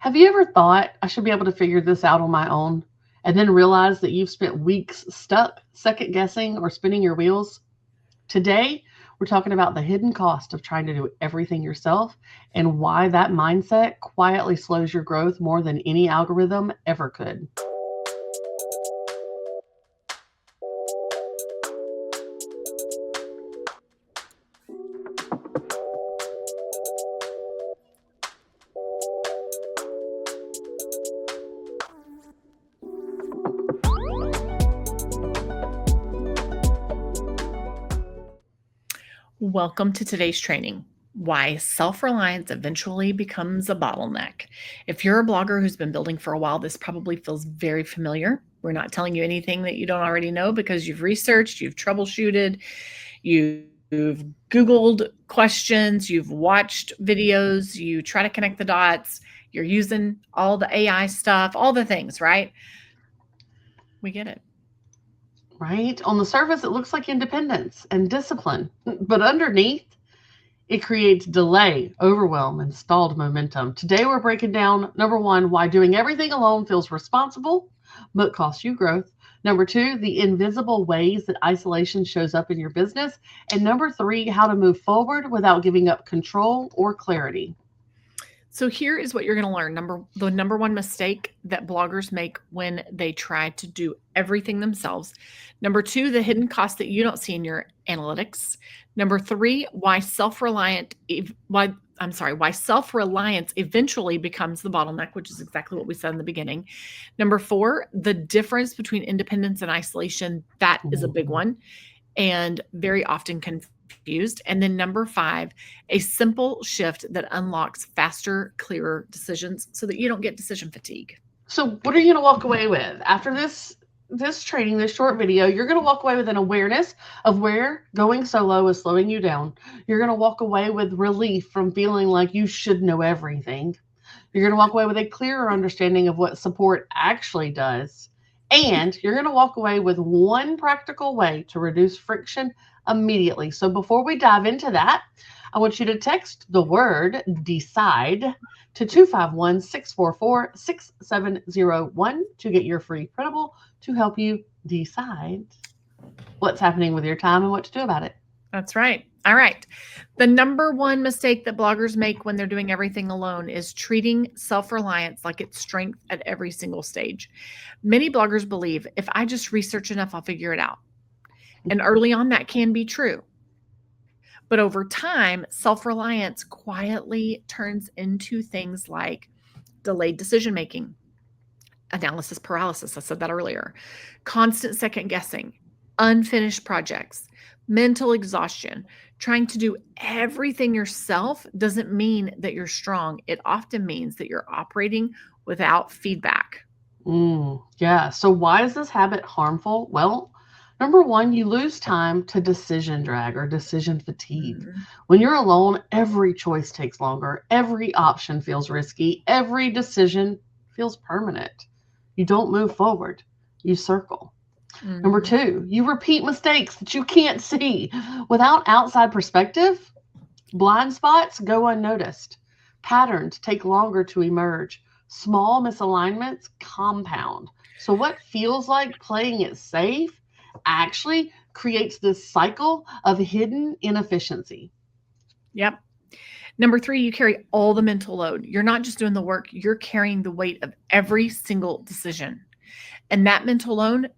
Have you ever thought I should be able to figure this out on my own and then realize that you've spent weeks stuck, second guessing, or spinning your wheels? Today, we're talking about the hidden cost of trying to do everything yourself and why that mindset quietly slows your growth more than any algorithm ever could. Welcome to today's training, why self-reliance eventually becomes a bottleneck. If you're a blogger who's been building for a while, this probably feels very familiar. We're not telling you anything that you don't already know because you've researched, you've troubleshooted, you've Googled questions, you've watched videos, you try to connect the dots, you're using all the AI stuff, all the things, right? We get it. Right? On the surface, it looks like independence and discipline, but underneath, it creates delay, overwhelm, and stalled momentum. Today, we're breaking down number one, why doing everything alone feels responsible, but costs you growth. Number two, the invisible ways that isolation shows up in your business. And number three, how to move forward without giving up control or clarity. So here is what you're going to learn. The number one mistake that bloggers make when they try to do everything themselves. Number two, the hidden cost that you don't see in your analytics. Number three, why self-reliance eventually becomes the bottleneck, which is exactly what we said in the beginning. Number four, the difference between independence and isolation. That is a big one and very often confused. And then number five, a simple shift that unlocks faster, clearer decisions so that you don't get decision fatigue. So what are you going to walk away with? After this training, this short video, you're going to walk away with an awareness of where going solo is slowing you down. You're going to walk away with relief from feeling like you should know everything. You're going to walk away with a clearer understanding of what support actually does. And you're going to walk away with one practical way to reduce friction immediately. So before we dive into that, I want you to text the word DECIDE to 251-644-6701 to get your free printable to help you decide what's happening with your time and what to do about it. That's right. All right. The number one mistake that bloggers make when they're doing everything alone is treating self-reliance like it's strength at every single stage. Many bloggers believe if I just research enough, I'll figure it out. And early on, that can be true. But over time, self-reliance quietly turns into things like delayed decision-making, analysis paralysis, I said that earlier, constant second guessing, unfinished projects, mental exhaustion. Trying to do everything yourself doesn't mean that you're strong. It often means that you're operating without feedback. Yeah. So why is this habit harmful? Well, number one, you lose time to decision drag or decision fatigue. When you're alone, every choice takes longer. Every option feels risky. Every decision feels permanent. You don't move forward. You circle. Number two, you repeat mistakes that you can't see. Without outside perspective, blind spots go unnoticed. Patterns take longer to emerge. Small misalignments compound. So what feels like playing it safe actually creates this cycle of hidden inefficiency. Yep. Number three, you carry all the mental load. You're not just doing the work, you're carrying the weight of every single decision. And that mental load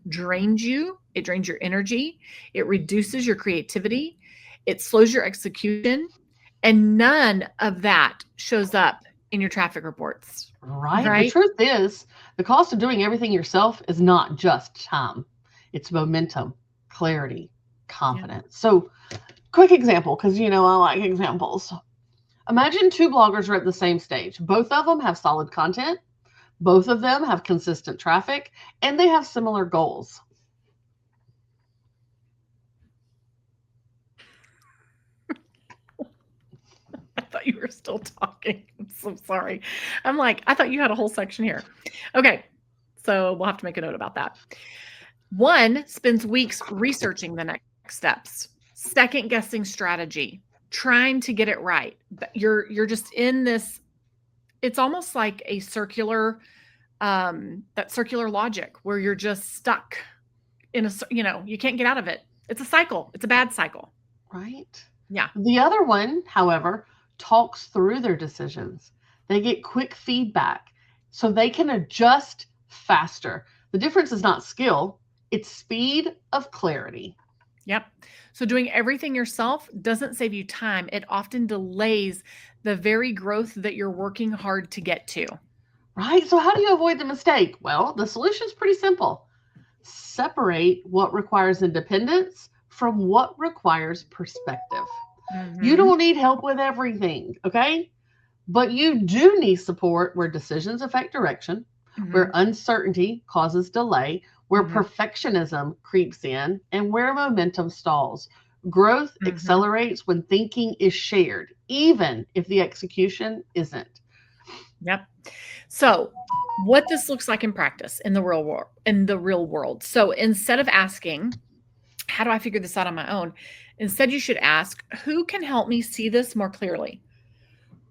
drains you. It drains your energy. It reduces your creativity. It slows your execution. And none of that shows up in your traffic reports. Right? The truth is, the cost of doing everything yourself is not just time. It's momentum, clarity, confidence. Yeah. So quick example, because I like examples. Imagine two bloggers are at the same stage. Both of them have solid content. Both of them have consistent traffic, and they have similar goals. I thought you were still talking. I'm so sorry. I'm like, I thought you had a whole section here. Okay, so we'll have to make a note about that. One spends weeks researching the next steps, second guessing strategy, trying to get it right. You're just in this it's almost like a circular, that circular logic where you're just stuck in a, you can't get out of it. It's a cycle. It's a bad cycle. Right. Yeah. The other one, however, talks through their decisions. They get quick feedback so they can adjust faster. The difference is not skill, it's speed of clarity. Yep. So doing everything yourself doesn't save you time. It often delays the very growth that you're working hard to get to. Right? So, how do you avoid the mistake? Well, the solution is pretty simple. Separate what requires independence from what requires perspective. You Mm-hmm. don't need help with everything, okay? But you do need support where decisions affect direction, Mm-hmm. where uncertainty causes delay, where Mm-hmm. perfectionism creeps in, and where momentum stalls. Growth Mm-hmm. accelerates when thinking is shared, even if the execution isn't. Yep. So what this looks like in practice in the real world. So instead of asking, how do I figure this out on my own? Instead, you should ask, who can help me see this more clearly?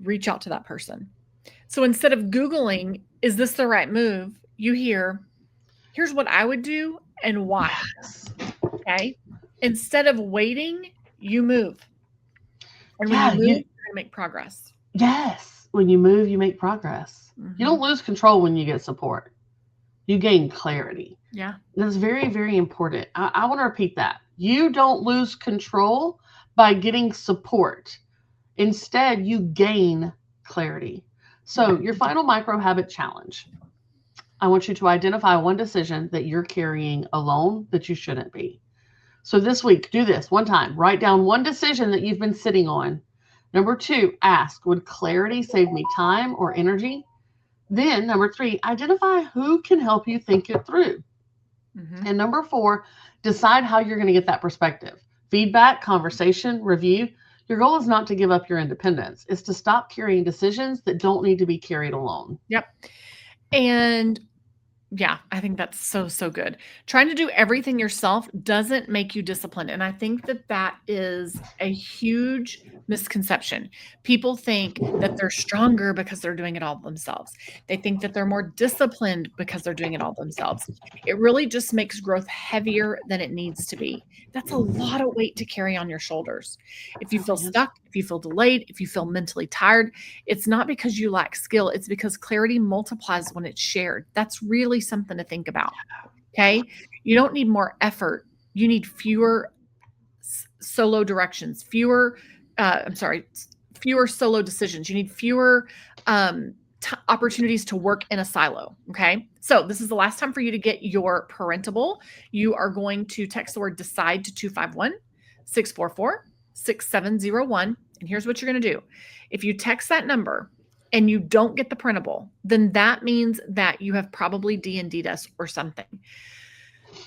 Reach out to that person. So instead of Googling, is this the right move? You hear, here's what I would do and why. Yes. Okay. Instead of waiting, you move. And when you Yeah, move, you're going to make progress. yes. When you move, you make progress. You Mm-hmm. don't lose control when you get support. You gain clarity. Yeah. That's very, very important. I want to repeat that. You don't lose control by getting support. Instead, you gain clarity. So, your final micro habit challenge. I want you to identify one decision that you're carrying alone that you shouldn't be. So, this week, do this one time. Write down one decision that you've been sitting on. Number 2, ask, would clarity save me time or energy? Then, number 3, identify who can help you think it through. Mm-hmm. And number 4, decide how you're going to get that perspective. Feedback, conversation, review. Your goal is not to give up your independence. It's to stop carrying decisions that don't need to be carried alone. Yep. And yeah, I think that's so good. Trying to do everything yourself doesn't make you disciplined. And I think that is a huge misconception. People think that they're stronger because they're doing it all themselves. They think that they're more disciplined because they're doing it all themselves. It really just makes growth heavier than it needs to be. That's a lot of weight to carry on your shoulders. If you feel stuck, if you feel delayed, if you feel mentally tired, it's not because you lack skill. It's because clarity multiplies when it's shared. That's really something to think about. Okay. You don't need more effort. You need fewer solo directions, fewer solo decisions. You need fewer opportunities to work in a silo. Okay. So this is the last time for you to get your parentable. You are going to text the word decide to 251-644-6701. And here's what you're going to do. If you text that number and you don't get the printable, then that means that you have probably D&D'd us or something.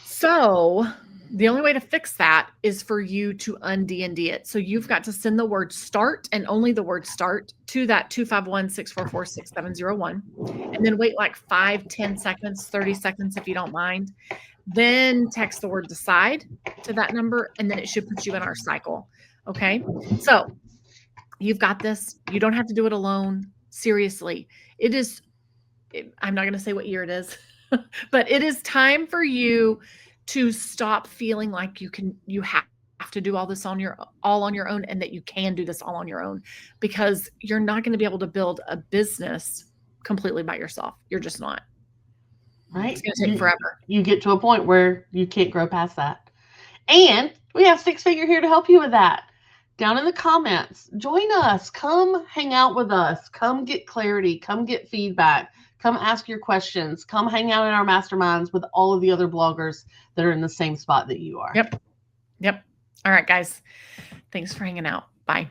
So the only way to fix that is for you to un-D&D it. So you've got to send the word start and only the word start to that 251-644-6701. And then wait like 5, 10 seconds, 30 seconds if you don't mind. Then text the word decide to that number, and then it should put you in our cycle. Okay. So you've got this. You don't have to do it alone. Seriously. I'm not going to say what year it is, but it is time for you to stop feeling like you have to do all this all on your own, and that you can do this all on your own, because you're not going to be able to build a business completely by yourself. You're just not. Right? It's going to take forever. You get to a point where you can't grow past that. And we have Six Figure here to help you with that. Down in the comments, join us. Come hang out with us. Come get clarity. Come get feedback. Come ask your questions. Come hang out in our masterminds with all of the other bloggers that are in the same spot that you are. Yep. All right, guys. Thanks for hanging out. Bye.